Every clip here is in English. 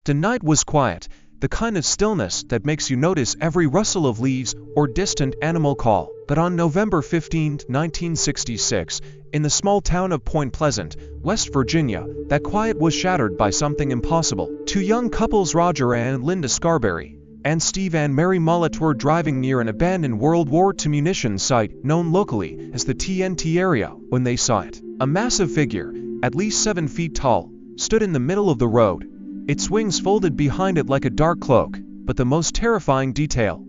The night was quiet, the kind of stillness that makes you notice every rustle of leaves or distant animal call. But on November 15, 1966, in the small town of Point Pleasant, West Virginia, that quiet was shattered by something impossible. Two young couples, Roger and Linda Scarberry, and Steve and Mary Mollett, were driving near an abandoned World War II munitions site known locally as the TNT area when they saw it. A massive figure, at least 7 feet tall, stood in the middle of the road, its wings folded behind it like a dark cloak. But the most terrifying detail,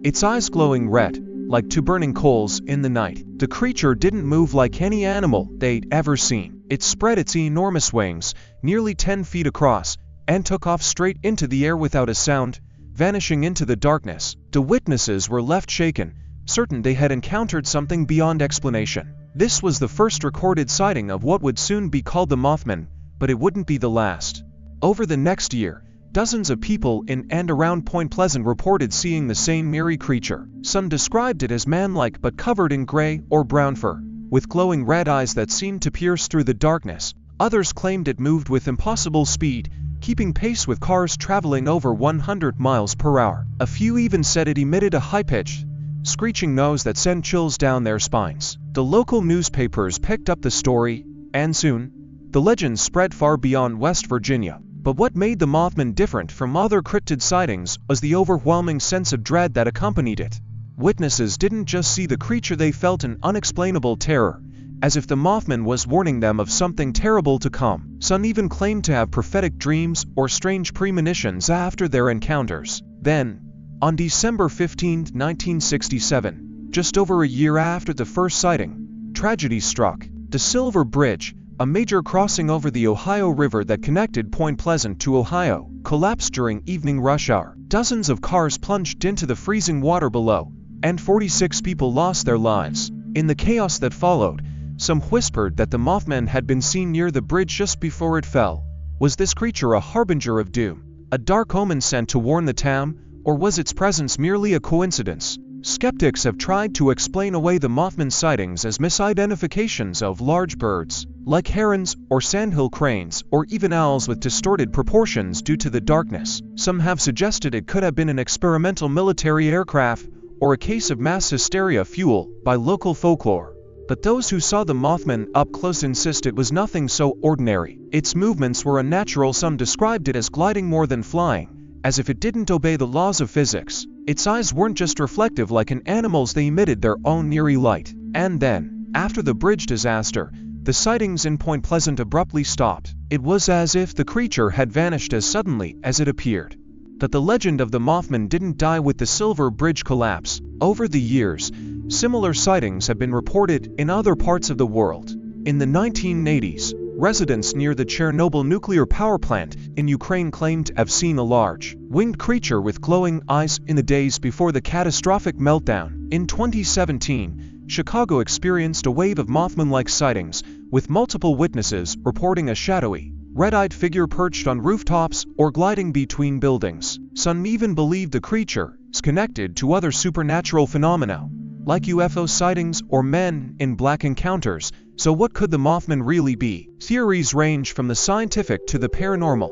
its eyes glowing red, like two burning coals in the night. The creature didn't move like any animal they'd ever seen. It spread its enormous wings, nearly 10 feet across, and took off straight into the air without a sound, vanishing into the darkness. The witnesses were left shaken, certain they had encountered something beyond explanation. This was the first recorded sighting of what would soon be called the Mothman, but it wouldn't be the last. Over the next year, dozens of people in and around Point Pleasant reported seeing the same eerie creature. Some described it as man-like but covered in gray or brown fur, with glowing red eyes that seemed to pierce through the darkness. Others claimed it moved with impossible speed, keeping pace with cars traveling over 100 miles per hour. A few even said it emitted a high-pitched, screeching noise that sent chills down their spines. The local newspapers picked up the story, and soon, the legend spread far beyond West Virginia. But what made the Mothman different from other cryptid sightings was the overwhelming sense of dread that accompanied it. Witnesses didn't just see the creature, they felt an unexplainable terror, as if the Mothman was warning them of something terrible to come. Some even claimed to have prophetic dreams or strange premonitions after their encounters. Then, on December 15, 1967, just over a year after the first sighting, tragedy struck. The Silver Bridge, a major crossing over the Ohio River that connected Point Pleasant to Ohio, collapsed during evening rush hour. Dozens of cars plunged into the freezing water below, and 46 people lost their lives. In the chaos that followed, some whispered that the Mothman had been seen near the bridge just before it fell. Was this creature a harbinger of doom, a dark omen sent to warn the town, or was its presence merely a coincidence? Skeptics have tried to explain away the Mothman sightings as misidentifications of large birds, like herons or sandhill cranes, or even owls with distorted proportions due to the darkness. Some have suggested it could have been an experimental military aircraft, or a case of mass hysteria fueled by local folklore. But those who saw the Mothman up close insist it was nothing so ordinary. Its movements were unnatural. Some described it as gliding more than flying, as if it didn't obey the laws of physics. Its eyes weren't just reflective like an animal's, they emitted their own eerie light. And then, after the bridge disaster, the sightings in Point Pleasant abruptly stopped. It was as if the creature had vanished as suddenly as it appeared. But the legend of the Mothman didn't die with the Silver Bridge collapse. Over the years, similar sightings have been reported in other parts of the world. In the 1980s, residents near the Chernobyl nuclear power plant in Ukraine claimed to have seen a large, winged creature with glowing eyes in the days before the catastrophic meltdown. In 2017, Chicago experienced a wave of Mothman-like sightings, with multiple witnesses reporting a shadowy, red-eyed figure perched on rooftops or gliding between buildings. Some even believed the creature is connected to other supernatural phenomena, like UFO sightings or men in black encounters. So what could the Mothman really be? Theories range from the scientific to the paranormal.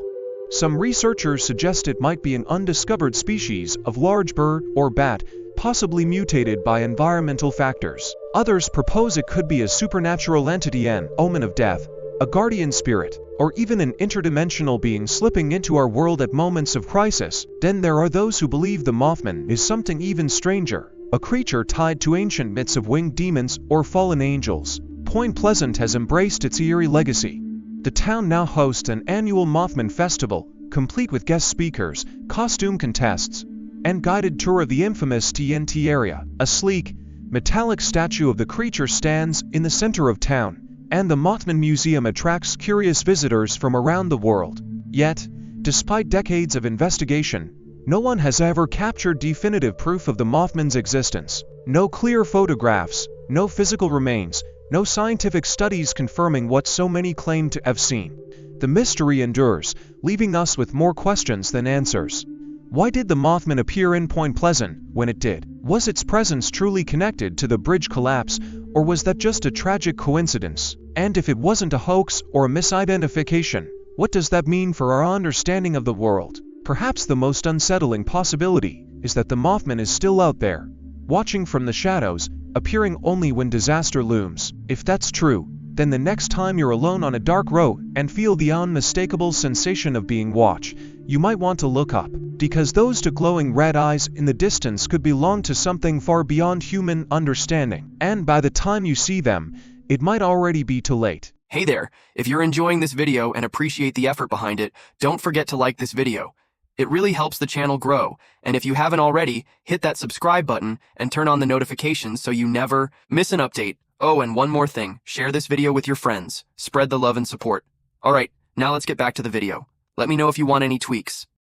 Some researchers suggest it might be an undiscovered species of large bird or bat, possibly mutated by environmental factors. Others propose it could be a supernatural entity, an omen of death, a guardian spirit, or even an interdimensional being slipping into our world at moments of crisis. Then there are those who believe the Mothman is something even stranger, a creature tied to ancient myths of winged demons or fallen angels. Point Pleasant has embraced its eerie legacy. The town now hosts an annual Mothman festival, complete with guest speakers, costume contests, and guided tour of the infamous TNT area. A sleek, metallic statue of the creature stands in the center of town, and the Mothman Museum attracts curious visitors from around the world. Yet, despite decades of investigation, no one has ever captured definitive proof of the Mothman's existence. No clear photographs, no physical remains, no scientific studies confirming what so many claim to have seen. The mystery endures, leaving us with more questions than answers. Why did the Mothman appear in Point Pleasant when it did? Was its presence truly connected to the bridge collapse, or was that just a tragic coincidence? And if it wasn't a hoax or a misidentification, What does that mean for our understanding of the world? Perhaps the most unsettling possibility is that the Mothman is still out there, watching from the shadows, appearing only when disaster looms. If that's true, then the next time you're alone on a dark road and feel the unmistakable sensation of being watched, you might want to look up, because those two glowing red eyes in the distance could belong to something far beyond human understanding. And by the time you see them, it might already be too late. Hey there, if you're enjoying this video and appreciate the effort behind it, don't forget to like this video. It really helps the channel grow, and if you haven't already, hit that subscribe button and turn on the notifications so you never miss an update. Oh, and one more thing, share this video with your friends. Spread the love and support. Alright, now let's get back to the video. Let me know if you want any tweaks.